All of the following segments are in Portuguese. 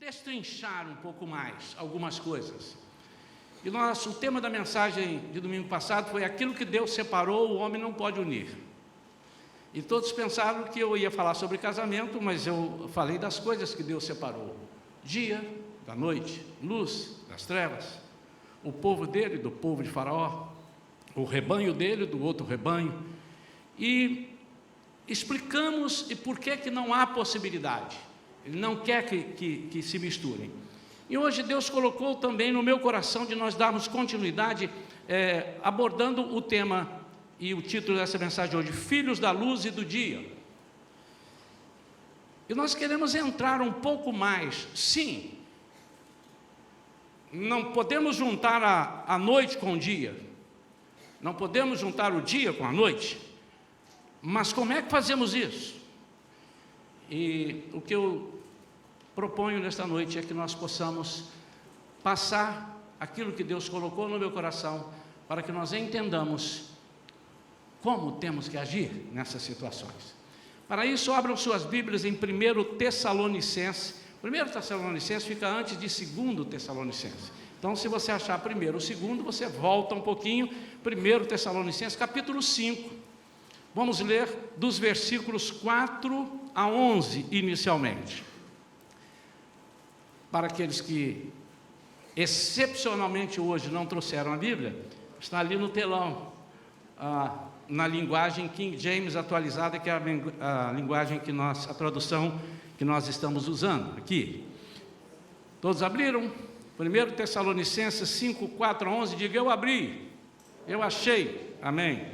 destrinchar um pouco mais algumas coisas. E o tema da mensagem de domingo passado foi: aquilo que Deus separou, o homem não pode unir. E todos pensaram que eu ia falar sobre casamento, mas eu falei das coisas que Deus separou: dia da noite, luz das trevas, o povo dele do povo de Faraó, o rebanho dele do outro rebanho. E explicamos e por que não há possibilidade. Ele não quer que se misturem. E hoje Deus colocou também no meu coração de nós darmos continuidade, abordando o tema e o título dessa mensagem hoje: Filhos da Luz e do Dia. E nós queremos entrar um pouco mais. Sim, não podemos juntar a noite com o dia, não podemos juntar o dia com a noite, mas como é que fazemos isso? E o que eu proponho nesta noite é que nós possamos passar aquilo que Deus colocou no meu coração, para que nós entendamos como temos que agir nessas situações. Para isso, abram suas Bíblias em 1 Tessalonicenses. 1 Tessalonicenses fica antes de 2 Tessalonicenses. Então, se você achar primeiro o segundo, você volta um pouquinho. 1 Tessalonicenses, capítulo 5. Vamos ler dos versículos 4 a 11, inicialmente. Para aqueles que, excepcionalmente hoje, não trouxeram a Bíblia, está ali no telão, na linguagem King James atualizada, que é a linguagem a tradução que nós estamos usando aqui. Todos abriram? 1 Tessalonicenses 5, 4 a 11, diga: eu abri, eu achei, amém.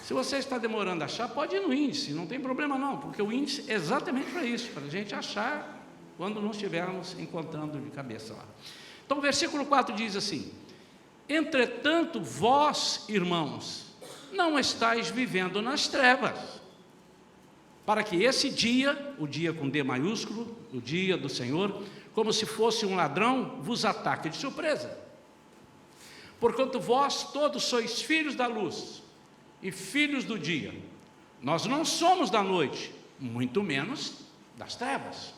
Se você está demorando a achar, pode ir no índice, não tem problema não, porque o índice é exatamente para isso, para a gente achar quando não estivermos encontrando de cabeça lá. Então o versículo 4 diz assim: entretanto vós, irmãos, não estáis vivendo nas trevas, para que esse dia, o dia com D maiúsculo, o dia do Senhor, como se fosse um ladrão, vos ataque de surpresa. Porquanto vós todos sois filhos da luz e filhos do dia. Nós não somos da noite, muito menos das trevas.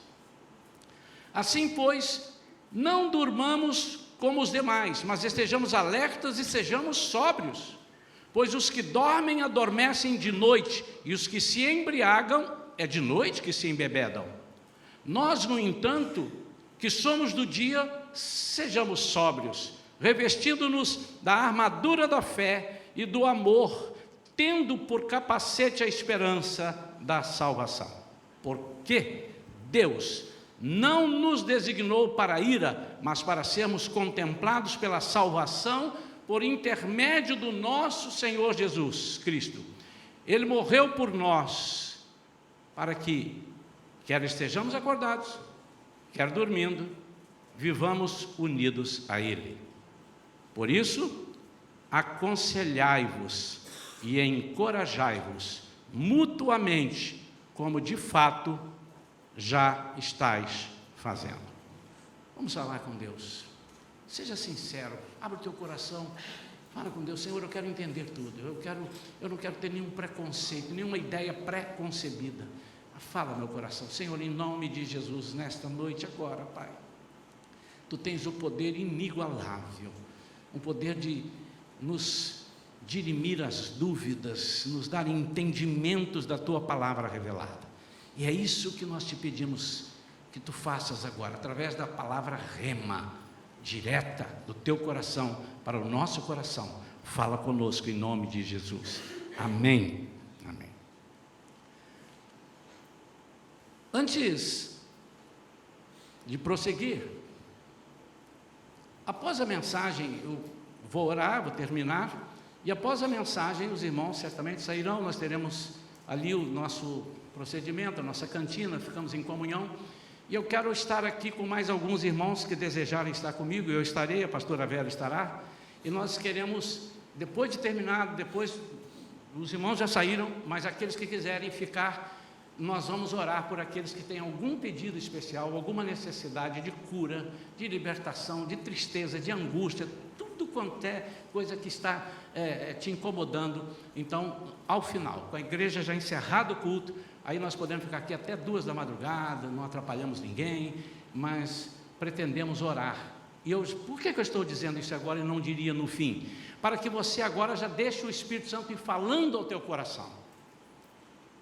Assim, pois, não durmamos como os demais, mas estejamos alertas e sejamos sóbrios. Pois os que dormem adormecem de noite, e os que se embriagam é de noite que se embebedam. Nós, no entanto, que somos do dia, sejamos sóbrios, revestindo-nos da armadura da fé e do amor, tendo por capacete a esperança da salvação. Porque Deus não nos designou para a ira, mas para sermos contemplados pela salvação por intermédio do nosso Senhor Jesus Cristo. Ele morreu por nós, para que, quer estejamos acordados, quer dormindo, vivamos unidos a Ele. Por isso, aconselhai-vos e encorajai-vos mutuamente, como de fato já estáis fazendo. Vamos falar com Deus. Seja sincero, abre o teu coração, fala com Deus: Senhor, eu quero entender tudo, eu não quero ter nenhum preconceito, nenhuma ideia pré-concebida. Fala meu coração, Senhor, em nome de Jesus, nesta noite agora, Pai, Tu tens o poder inigualável, o poder de nos dirimir as dúvidas, nos dar entendimentos da Tua palavra revelada. E é isso que nós te pedimos que Tu faças agora, através da palavra rema, direta do Teu coração para o nosso coração. Fala conosco em nome de Jesus. Amém. Amém. Antes de prosseguir, após a mensagem, eu vou orar, vou terminar, e após a mensagem, os irmãos certamente sairão, nós teremos ali o nosso procedimento, a nossa cantina, ficamos em comunhão, e eu quero estar aqui com mais alguns irmãos que desejarem estar comigo. Eu estarei, a pastora Vera estará, e nós queremos, depois de terminar, os irmãos já saíram, mas aqueles que quiserem ficar, nós vamos orar por aqueles que têm algum pedido especial, alguma necessidade de cura, de libertação, de tristeza, de angústia, tudo quanto é coisa que está te incomodando. Então, ao final, com a igreja já encerrado o culto, aí nós podemos ficar aqui até 2 da madrugada, não atrapalhamos ninguém, mas pretendemos orar. E por que eu estou dizendo isso agora e não diria no fim? Para que você agora já deixe o Espírito Santo ir falando ao teu coração,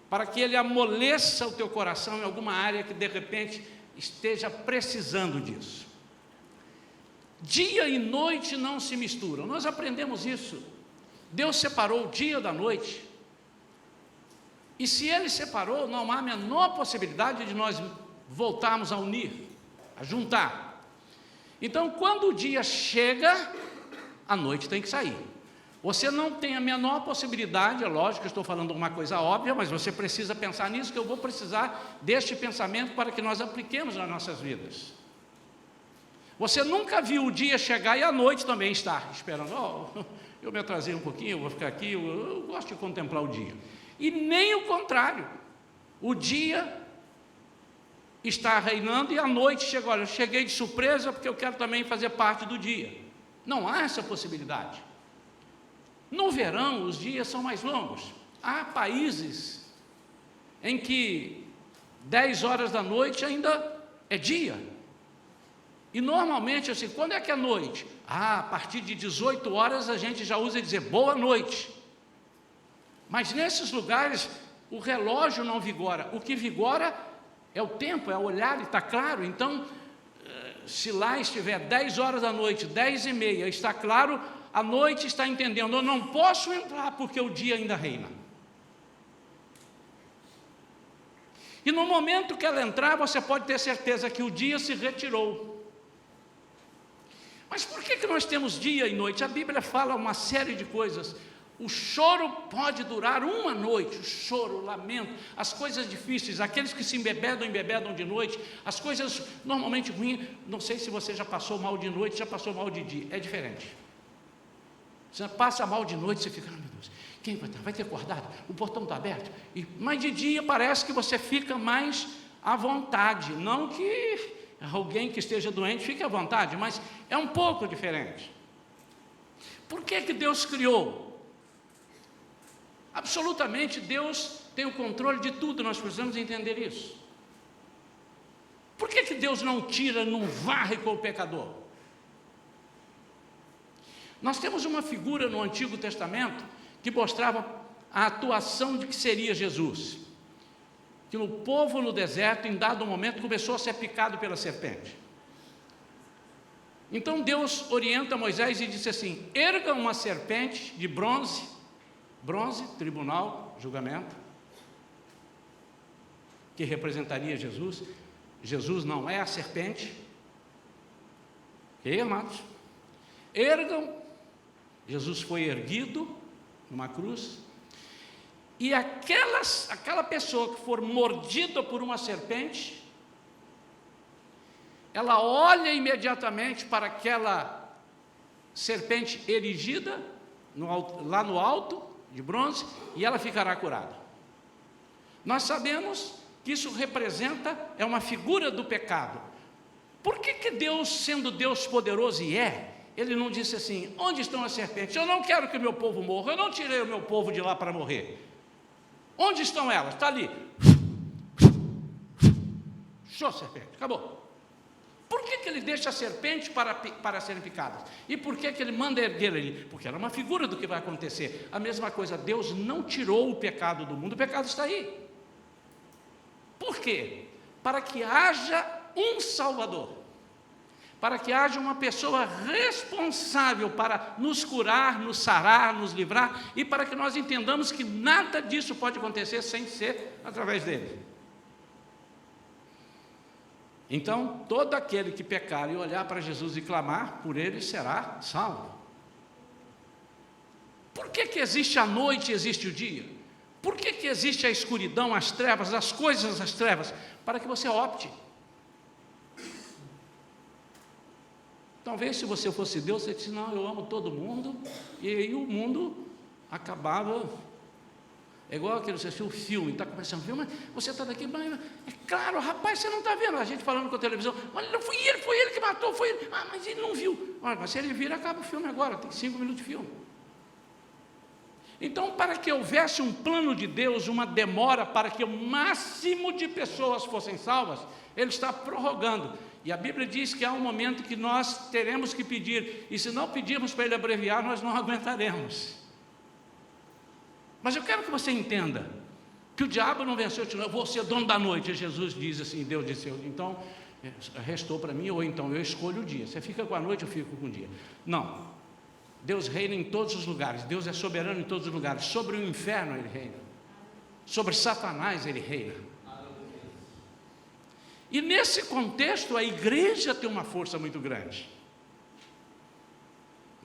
para que ele amoleça o teu coração em alguma área que de repente esteja precisando disso. Dia e noite não se misturam, nós aprendemos isso. Deus separou o dia da noite, e se Ele separou, não há a menor possibilidade de nós voltarmos a unir, a juntar. Então, quando o dia chega, a noite tem que sair. Você não tem a menor possibilidade, é lógico que eu estou falando uma coisa óbvia, mas você precisa pensar nisso, que eu vou precisar deste pensamento para que nós apliquemos nas nossas vidas. Você nunca viu o dia chegar e a noite também estar esperando, eu me atrasei um pouquinho, eu vou ficar aqui, eu gosto de contemplar o dia. E nem o contrário, o dia está reinando e a noite chega, olha, eu cheguei de surpresa porque eu quero também fazer parte do dia. Não há essa possibilidade. No verão, os dias são mais longos. Há países em que 10 horas da noite ainda é dia. E normalmente, assim, quando é que é noite? A partir de 18 horas a gente já usa dizer boa noite. Mas nesses lugares, o relógio não vigora. O que vigora é o tempo, é o olhar, e está claro. Então, se lá estiver 10 horas da noite, 10h30, está claro, a noite está entendendo, eu não posso entrar porque o dia ainda reina. E no momento que ela entrar, você pode ter certeza que o dia se retirou. Mas por que nós temos dia e noite? A Bíblia fala uma série de coisas. O choro pode durar uma noite, o choro, o lamento, as coisas difíceis, aqueles que se embebedam de noite, as coisas normalmente ruins. Não sei se você já passou mal de noite, já passou mal de dia, é diferente. Você passa mal de noite, você fica, meu Deus, quem vai estar? Vai ter acordado? O portão está aberto? Mas de dia parece que você fica mais à vontade, não que alguém que esteja doente fique à vontade, mas é um pouco diferente. Por que Deus criou? Absolutamente, Deus tem o controle de tudo, nós precisamos entender isso. Por que Deus não tira, não varre com o pecador? Nós temos uma figura no Antigo Testamento que mostrava a atuação de que seria Jesus. Que o povo no deserto, em dado momento, começou a ser picado pela serpente. Então Deus orienta Moisés e disse assim: erga uma serpente de bronze, tribunal, julgamento, que representaria Jesus. Jesus não é a serpente. E amados, ergam. Jesus foi erguido numa cruz, e aquela pessoa que for mordida por uma serpente, ela olha imediatamente para aquela serpente erigida lá no alto, de bronze, e ela ficará curada. Nós sabemos que isso representa, é uma figura do pecado. Por que Deus, sendo Deus poderoso Ele não disse assim: onde estão as serpentes? Eu não quero que o meu povo morra, eu não tirei o meu povo de lá para morrer. Onde estão elas? Está ali. Show, serpente, acabou. Por que Ele deixa a serpente para serem picadas? E por que Ele manda erguer ali? Porque era uma figura do que vai acontecer. A mesma coisa, Deus não tirou o pecado do mundo, o pecado está aí. Por quê? Para que haja um Salvador, para que haja uma pessoa responsável para nos curar, nos sarar, nos livrar, e para que nós entendamos que nada disso pode acontecer sem ser através dele. Então, todo aquele que pecar e olhar para Jesus e clamar por ele será salvo. Por que existe a noite e existe o dia? Por que existe a escuridão, as trevas, as coisas das trevas? Para que você opte. Talvez se você fosse Deus, você disse: não, eu amo todo mundo, e aí o mundo acabava. É igual aquele, você assistiu o filme, está começando o filme, você está daqui, mas é claro, rapaz, você não está vendo, a gente falando com a televisão, olha, não foi ele que matou, foi ele, mas ele não viu. Olha, mas se ele vir, acaba o filme agora, tem 5 minutos de filme. Então, para que houvesse um plano de Deus, uma demora para que o máximo de pessoas fossem salvas, Ele está prorrogando. E a Bíblia diz que há um momento que nós teremos que pedir, e se não pedirmos para Ele abreviar, nós não aguentaremos. Mas eu quero que você entenda que o diabo não venceu, eu vou ser dono da noite. E Jesus diz assim, Deus disse, então, restou para mim, ou então eu escolho o dia. Você fica com a noite, eu fico com o dia. Não. Deus reina em todos os lugares, Deus é soberano em todos os lugares. Sobre o inferno Ele reina, sobre Satanás Ele reina. E nesse contexto a igreja tem uma força muito grande,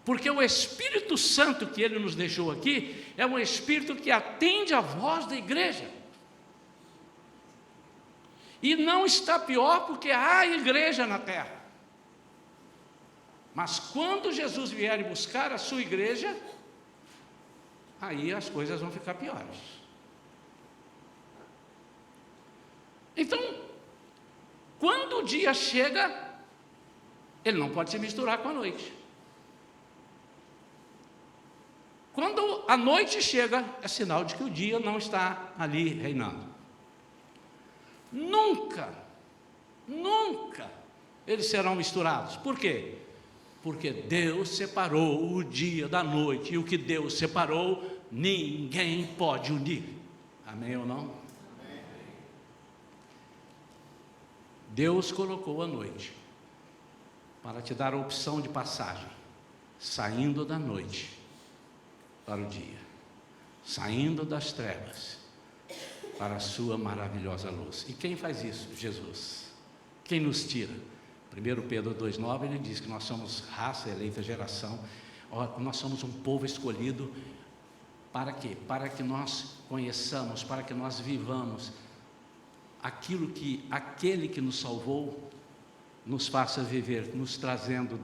porque o Espírito Santo que Ele nos deixou aqui, é um Espírito que atende a voz da igreja, e não está pior porque há igreja na terra. Mas quando Jesus vier buscar a sua igreja, aí as coisas vão ficar piores. Então, quando o dia chega, ele não pode se misturar com a noite. Quando a noite chega, é sinal de que o dia não está ali reinando. Nunca eles serão misturados. Por quê? Porque Deus separou o dia da noite, e o que Deus separou, ninguém pode unir. Amém ou não? Amém. Deus colocou a noite para te dar a opção de passagem, saindo da noite para o dia, saindo das trevas para a sua maravilhosa luz. E quem faz isso? Jesus. Quem nos tira? 1 Pedro 2,9, ele diz que nós somos raça eleita, geração, nós somos um povo escolhido, para quê? Para que nós conheçamos, para que nós vivamos aquilo que aquele que nos salvou nos faça viver, nos trazendo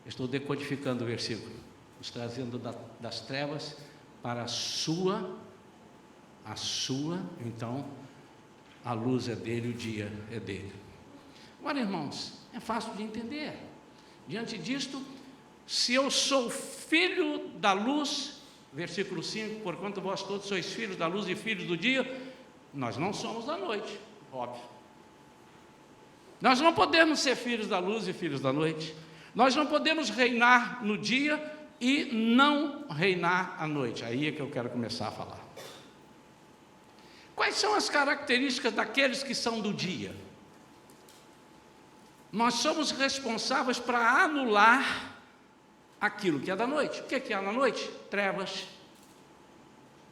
estou decodificando o versículo, nos trazendo das trevas para a sua, então a luz é dele, o dia é dele. Agora, irmãos, é fácil de entender. Diante disto, se eu sou filho da luz, versículo 5, porquanto vós todos sois filhos da luz e filhos do dia, nós não somos da noite, óbvio. Nós não podemos ser filhos da luz e filhos da noite. Nós não podemos reinar no dia e não reinar à noite. Aí é que eu quero começar a falar. Quais são as características daqueles que são do dia? Nós somos responsáveis para anular aquilo que é da noite. O que é que há na noite? Trevas,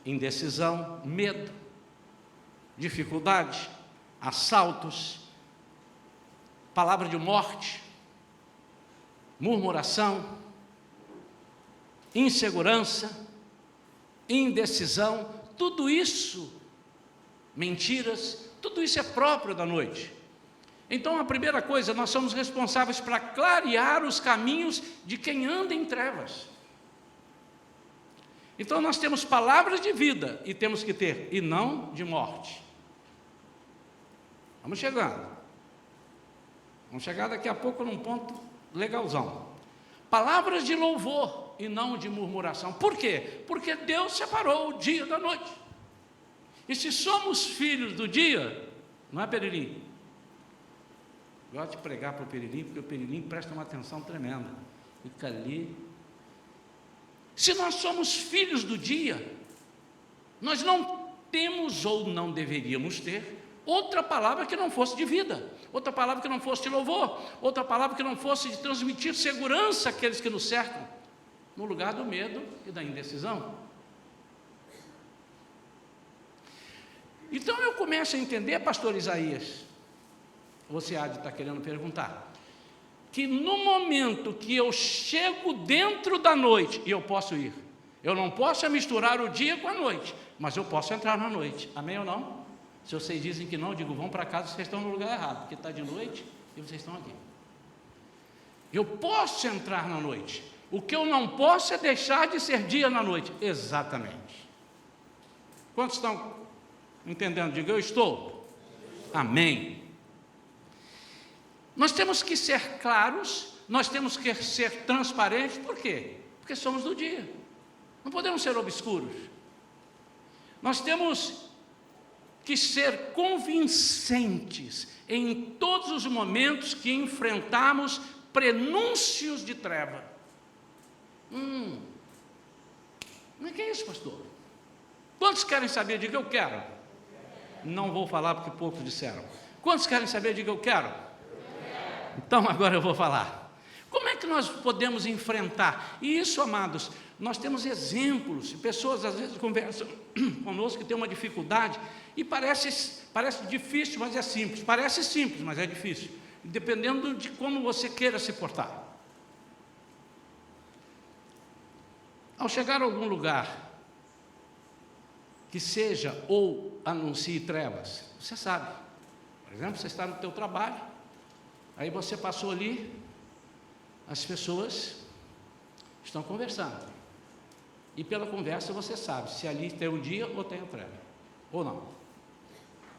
indecisão, medo, dificuldade, assaltos, palavra de morte, murmuração, insegurança, indecisão, tudo isso, mentiras, tudo isso é próprio da noite. Então, a primeira coisa, nós somos responsáveis para clarear os caminhos de quem anda em trevas. Então, nós temos palavras de vida e temos que ter, e não de morte. Vamos chegando. Vamos chegar daqui a pouco num ponto legalzão. Palavras de louvor e não de murmuração. Por quê? Porque Deus separou o dia da noite. E se somos filhos do dia, não é, Perilim? Gosto de pregar para o Perilim, porque o Perilim presta uma atenção tremenda. Fica ali. Se nós somos filhos do dia, nós não temos ou não deveríamos ter outra palavra que não fosse de vida, outra palavra que não fosse de louvor, outra palavra que não fosse de transmitir segurança àqueles que nos cercam, no lugar do medo e da indecisão. Então eu começo a entender, pastor Isaías, você há de estar querendo perguntar, que no momento que eu chego dentro da noite, e eu posso ir, eu não posso misturar o dia com a noite, mas eu posso entrar na noite, amém ou não? Se vocês dizem que não, eu digo, vão para casa, vocês estão no lugar errado, porque está de noite e vocês estão aqui. Eu posso entrar na noite, o que eu não posso é deixar de ser dia na noite, exatamente. Quantos estão entendendo? Diga, eu estou. Amém. Nós temos que ser claros, nós temos que ser transparentes, por quê? Porque somos do dia. Não podemos ser obscuros. Nós temos que ser convincentes em todos os momentos que enfrentamos prenúncios de treva. Não é que é isso, pastor? Quantos querem saber? Diga eu quero. Não vou falar porque poucos disseram. Quantos querem saber? Diga eu quero. Então agora eu vou falar. Como é que nós podemos enfrentar? E isso, amados, nós temos exemplos. Pessoas às vezes conversam conosco que têm uma dificuldade e parece difícil, mas é simples. Parece simples, mas é difícil. Dependendo de como você queira se portar. Ao chegar a algum lugar que seja ou anuncie trevas, você sabe. Por exemplo, você está no teu trabalho, aí você passou ali, as pessoas estão conversando. E pela conversa você sabe se ali tem o dia ou tem a treva, ou não.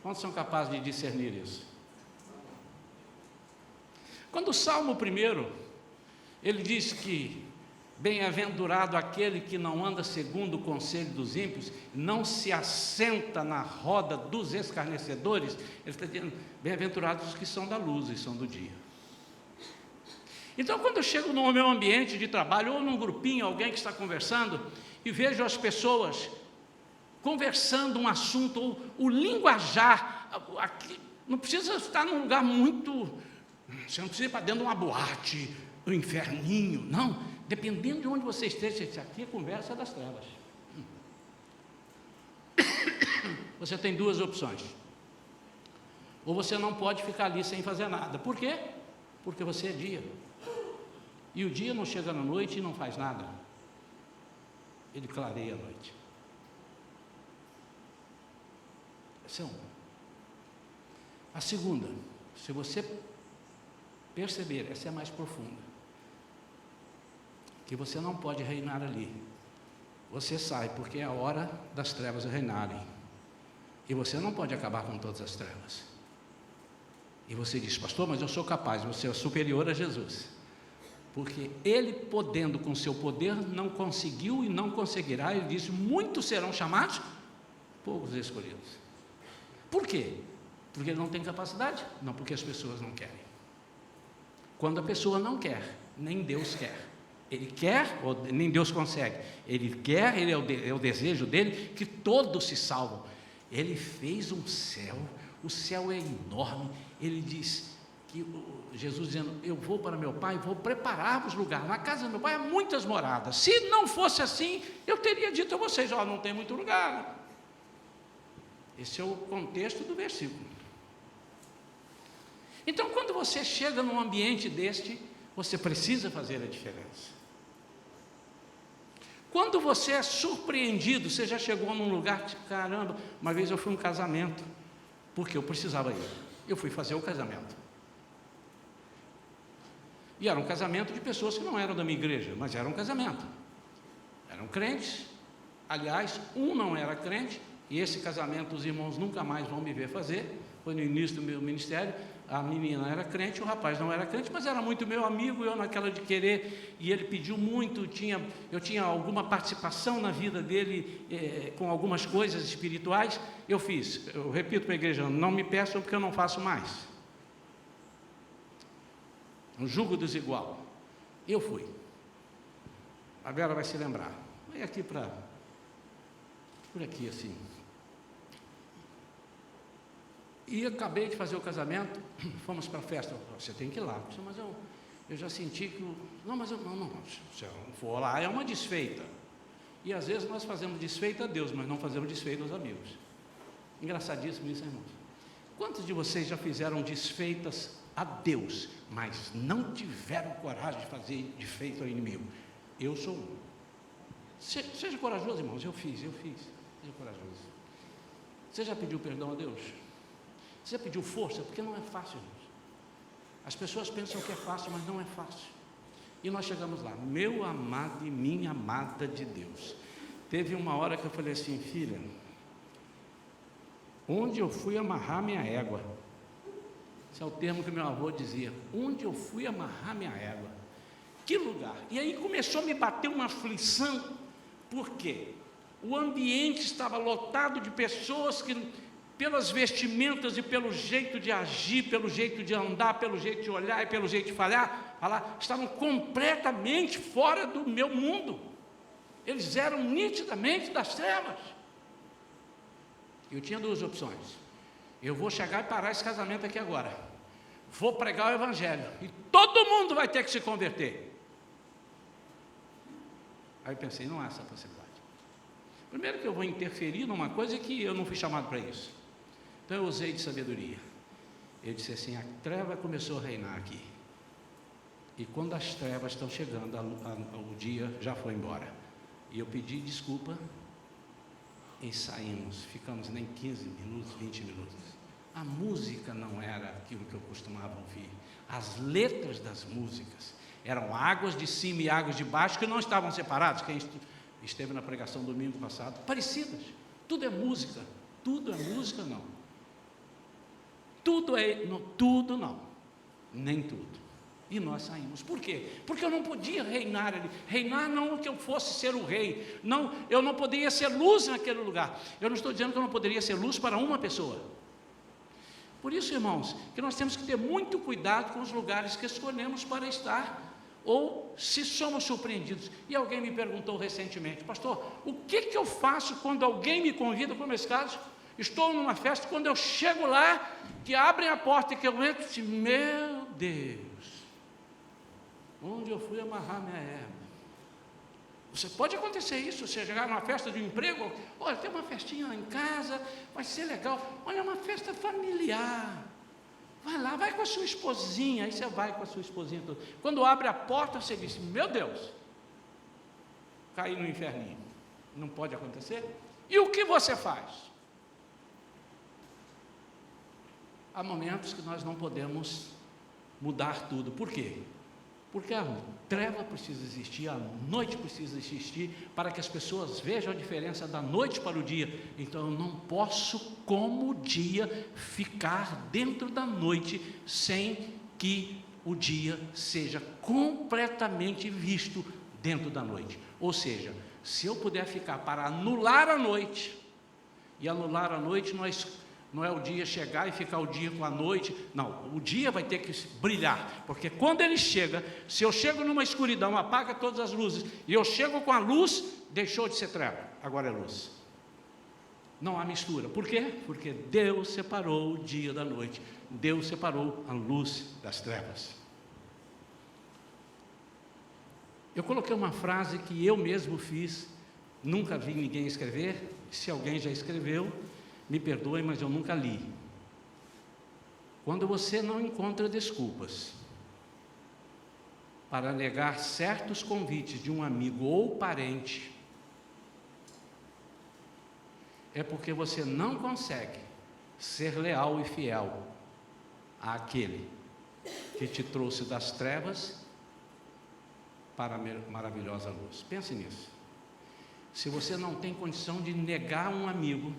Quantos são capazes de discernir isso? Quando o Salmo 1, ele diz que bem-aventurado aquele que não anda segundo o conselho dos ímpios, não se assenta na roda dos escarnecedores, ele está dizendo, bem-aventurados os que são da luz e são do dia. Então, quando eu chego no meu ambiente de trabalho, ou num grupinho, alguém que está conversando, e vejo as pessoas conversando um assunto, ou o linguajar, não precisa estar num lugar muito, você não precisa ir para dentro de uma boate, um inferninho, não. Dependendo de onde você esteja, aqui é conversa das trevas. Você tem duas opções. Ou você não pode ficar ali sem fazer nada. Por quê? Porque você é dia. E o dia não chega na noite e não faz nada. Ele clareia a noite. Essa é uma. A segunda, se você perceber, essa é a mais profunda, que você não pode reinar ali. Você sai, porque é a hora das trevas reinarem. E você não pode acabar com todas as trevas. E você diz, pastor, mas eu sou capaz, você é superior a Jesus. Porque ele, podendo com seu poder, não conseguiu e não conseguirá. Ele disse, muitos serão chamados, poucos escolhidos. Por quê? Porque ele não tem capacidade? Não, porque as pessoas não querem. Quando a pessoa não quer, nem Deus quer. Ele quer, ou nem Deus consegue. Ele quer, é o desejo dele, que todos se salvam. Ele fez um céu, o céu é enorme. Ele diz, que Jesus dizendo, eu vou para meu Pai, vou preparar-vos lugar. Na casa do meu Pai há muitas moradas. Se não fosse assim, eu teria dito a vocês, não tem muito lugar. Esse é o contexto do versículo. Então, quando você chega num ambiente deste, você precisa fazer a diferença. Quando você é surpreendido, você já chegou num lugar que, caramba, uma vez eu fui a um casamento, porque eu precisava ir. Eu fui fazer o casamento. E era um casamento de pessoas que não eram da minha igreja, mas era um casamento. Eram crentes. Aliás, um não era crente, e esse casamento os irmãos nunca mais vão me ver fazer. Foi no início do meu ministério. A menina era crente, o rapaz não era crente, mas era muito meu amigo, eu naquela de querer, e ele pediu muito, eu tinha alguma participação na vida dele, com algumas coisas espirituais, eu fiz. Eu repito para a igreja, não me peçam porque eu não faço mais. Um jugo desigual. Eu fui. A Vera vai se lembrar. Vai aqui por aqui assim. E acabei de fazer o casamento, fomos para a festa. Você tem que ir lá. Mas eu já senti que... Não, se eu não for lá, é uma desfeita. E às vezes nós fazemos desfeita a Deus, mas não fazemos desfeita aos amigos. Engraçadíssimo isso, irmãos. Quantos de vocês já fizeram desfeitas a Deus, mas não tiveram coragem de fazer desfeita ao inimigo? Eu sou um. Seja corajoso, irmãos. Eu fiz. Seja corajoso. Você já pediu perdão a Deus? Você já pediu força? Porque não é fácil, irmãos. As pessoas pensam que é fácil, mas não é fácil. E nós chegamos lá, meu amado e minha amada de Deus. Teve uma hora que eu falei assim, filha, onde eu fui amarrar minha égua? Esse é o termo que meu avô dizia, onde eu fui amarrar minha égua? Que lugar? E aí começou a me bater uma aflição, Por quê? O ambiente estava lotado de pessoas que, pelas vestimentas e pelo jeito de agir, pelo jeito de andar, pelo jeito de olhar e pelo jeito de falar, estavam completamente fora do meu mundo. Eles eram nitidamente das trevas. Eu tinha duas opções. Eu vou chegar e parar esse casamento aqui agora. Vou pregar o evangelho e todo mundo vai ter que se converter. Aí eu pensei, não há essa possibilidade. Primeiro que eu vou interferir numa coisa que eu não fui chamado para isso. Então eu usei de sabedoria. Eu disse assim, a treva começou a reinar aqui. E quando as trevas estão chegando, o dia já foi embora. E eu pedi desculpa e saímos. Ficamos nem 15 minutos, 20 minutos. A música não era aquilo que eu costumava ouvir. As letras das músicas eram águas de cima e águas de baixo que não estavam separadas. Quem esteve na pregação domingo passado, parecidas. Tudo é música. Tudo é música, não. Tudo não. Nem tudo. E nós saímos. Por quê? Porque eu não podia reinar ali. Reinar não que eu fosse ser o rei. Não, eu não poderia ser luz naquele lugar. Eu não estou dizendo que eu não poderia ser luz para uma pessoa. Por isso, irmãos, que nós temos que ter muito cuidado com os lugares que escolhemos para estar, ou se somos surpreendidos. E alguém me perguntou recentemente, pastor, o que eu faço quando alguém me convida, como esse caso? Estou numa festa, quando eu chego lá, que abrem a porta e que eu entro, e meu Deus, onde eu fui amarrar minha erva? Você pode acontecer isso, você chegar numa festa de um emprego, olha, tem uma festinha lá em casa, vai ser legal, olha, é uma festa familiar, vai lá, vai com a sua esposinha, aí você vai com a sua esposinha toda. Quando abre a porta, você diz, meu Deus, caí no inferninho, não pode acontecer? E o que você faz? Há momentos que nós não podemos mudar tudo, por quê? Porque a treva precisa existir, a noite precisa existir, para que as pessoas vejam a diferença da noite para o dia. Então eu não posso, como o dia, ficar dentro da noite, sem que o dia seja completamente visto dentro da noite. Ou seja, se eu puder ficar para anular a noite, e anular a noite não é o dia chegar e ficar o dia com a noite, não, o dia vai ter que brilhar, porque quando ele chega, se eu chego numa escuridão, apaga todas as luzes, e eu chego com a luz, deixou de ser treva, agora é luz. Não há mistura. Por quê? Porque Deus separou o dia da noite, Deus separou a luz das trevas. Eu coloquei uma frase que eu mesmo fiz, nunca vi ninguém escrever, se alguém já escreveu, me perdoe, mas eu nunca li. Quando você não encontra desculpas para negar certos convites de um amigo ou parente, é porque você não consegue ser leal e fiel àquele que te trouxe das trevas para a maravilhosa luz. Pense nisso. Se você não tem condição de negar um amigo,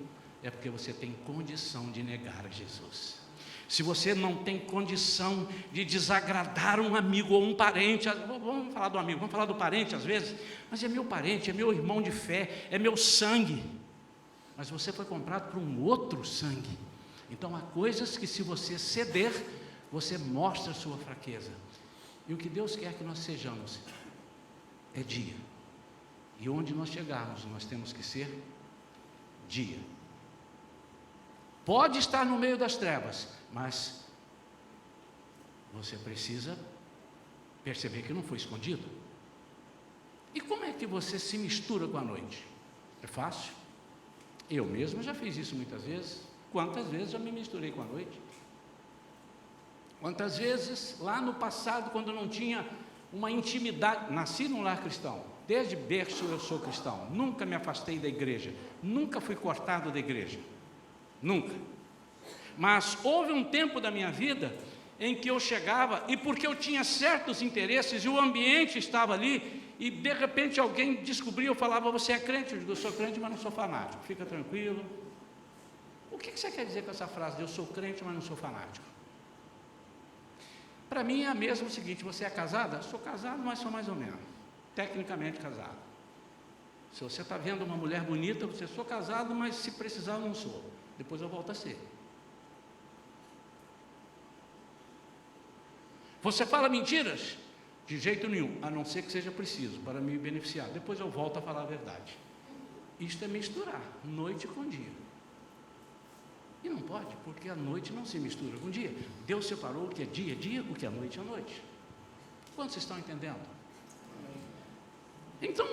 é porque você tem condição de negar a Jesus. Se você não tem condição de desagradar um amigo ou um parente, vamos falar do amigo, vamos falar do parente às vezes, mas é meu parente, é meu irmão de fé, é meu sangue, mas você foi comprado por um outro sangue. Então há coisas que, se você ceder, você mostra a sua fraqueza. E o que Deus quer que nós sejamos é dia. E onde nós chegarmos, nós temos que ser dia. Pode estar no meio das trevas, mas você precisa perceber que não foi escondido. E como é que você se mistura com a noite? É fácil? Eu mesmo já fiz isso muitas vezes. Quantas vezes já me misturei com a noite? Quantas vezes, lá no passado, quando não tinha uma intimidade, nasci num lar cristão, desde berço eu sou cristão, nunca me afastei da igreja, nunca fui cortado da igreja. Nunca. Mas houve um tempo da minha vida em que eu chegava, e porque eu tinha certos interesses, e o ambiente estava ali, e de repente alguém descobriu, eu falava, você é crente? Eu digo, eu sou crente, mas não sou fanático, fica tranquilo. O que você quer dizer com essa frase de eu sou crente, mas não sou fanático? Para mim é a mesma o seguinte, você é casada? Sou casado, mas sou mais ou menos, tecnicamente casado. Se você está vendo uma mulher bonita, você sou casado, mas se precisar eu não sou. Depois eu volto a ser. Você fala mentiras? De jeito nenhum, a não ser que seja preciso, para me beneficiar. Depois eu volto a falar a verdade. Isto é misturar noite com dia. E não pode, porque a noite não se mistura com o dia. Deus separou o que é dia, o que é noite, noite. Quantos estão entendendo? Então,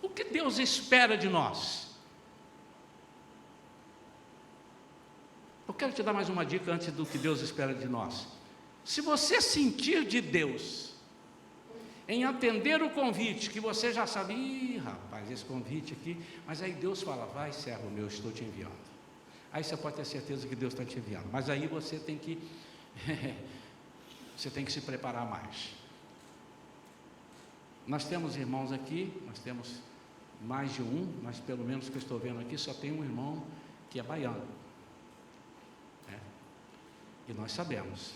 o que Deus espera de nós? Eu quero te dar mais uma dica antes do que Deus espera de nós. Se você sentir de Deus em atender o convite, que você já sabe, ih, rapaz, esse convite aqui, mas aí Deus fala, vai, servo meu, estou te enviando. Aí você pode ter certeza que Deus está te enviando, mas aí você tem que se preparar mais. Nós temos irmãos aqui, nós temos mais de um, mas pelo menos que eu estou vendo aqui, só tem um irmão que é baiano, e nós sabemos,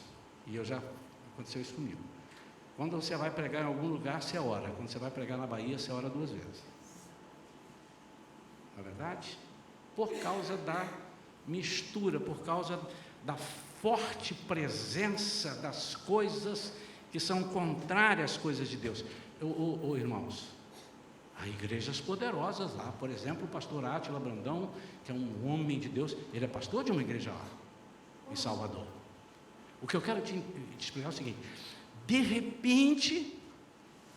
e aconteceu isso comigo. Quando você vai pregar em algum lugar, você ora. Quando você vai pregar na Bahia, você ora 2 vezes. Não é verdade? Por causa da mistura, por causa da forte presença das coisas que são contrárias às coisas de Deus. Irmãos, há igrejas poderosas lá. Por exemplo, o pastor Átila Brandão, que é um homem de Deus, ele é pastor de uma igreja lá, em Salvador. O que eu quero te explicar é o seguinte: de repente,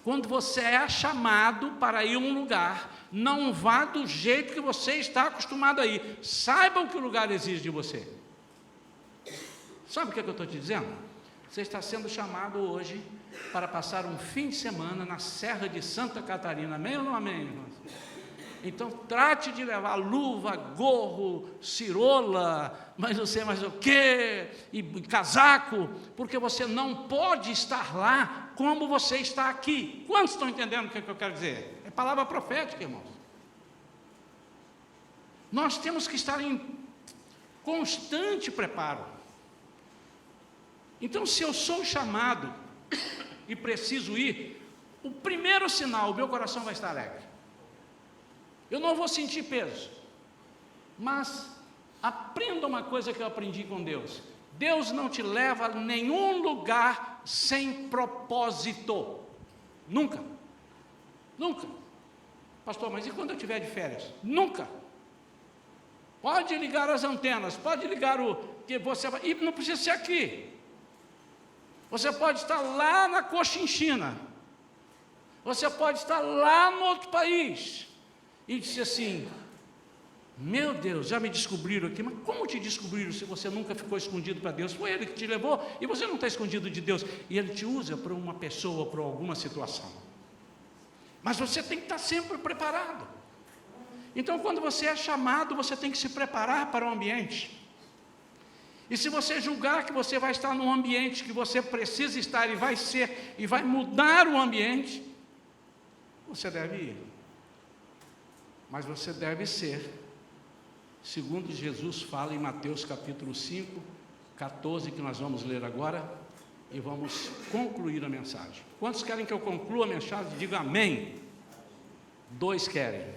quando você é chamado para ir a um lugar, não vá do jeito que você está acostumado a ir. Saiba o que o lugar exige de você. Sabe o que eu estou te dizendo? Você está sendo chamado hoje para passar um fim de semana na Serra de Santa Catarina. Amém ou não amém, irmãos? Então, trate de levar luva, gorro, cirola, mas não sei mais o que, e casaco, porque você não pode estar lá como você está aqui. Quantos estão entendendo o que eu quero dizer? É palavra profética, irmãos. Nós temos que estar em constante preparo. Então, se eu sou chamado e preciso ir, o primeiro sinal, o meu coração vai estar alegre. Eu não vou sentir peso, mas aprenda uma coisa que eu aprendi com Deus: Deus não te leva a nenhum lugar sem propósito, nunca, nunca. Pastor, mas e quando eu estiver de férias? Nunca. Pode ligar as antenas, pode ligar o que você vai, e não precisa ser aqui. Você pode estar lá na Cochinchina, você pode estar lá no outro país, e disse assim: meu Deus, já me descobriram aqui. Mas como te descobriram se você nunca ficou escondido para Deus? Foi Ele que te levou e você não está escondido de Deus. E Ele te usa para uma pessoa, para alguma situação. Mas você tem que estar sempre preparado. Então, quando você é chamado, você tem que se preparar para o ambiente. E se você julgar que você vai estar num ambiente que você precisa estar e vai mudar o ambiente, você deve ir. Mas você deve ser, segundo Jesus fala em Mateus capítulo 5, 14, que nós vamos ler agora, e vamos concluir a mensagem. Quantos querem que eu conclua a mensagem? Diga amém. 2 querem.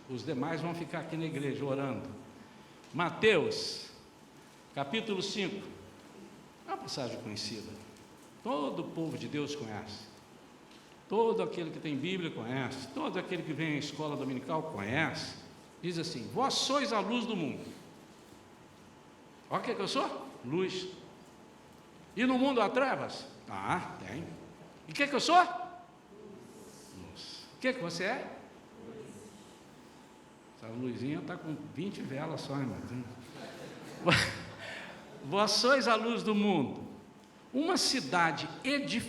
Os demais vão ficar aqui na igreja orando. Mateus capítulo 5, é uma passagem conhecida. Todo o povo de Deus conhece. Todo aquele que tem Bíblia conhece, todo aquele que vem à escola dominical conhece. Diz assim: vós sois a luz do mundo. Olha o que eu sou? Luz. E no mundo há trevas? Ah, tem. E o que eu sou? Luz. O que você é? Essa luzinha está com 20 velas só, irmão. Vós sois a luz do mundo. Uma cidade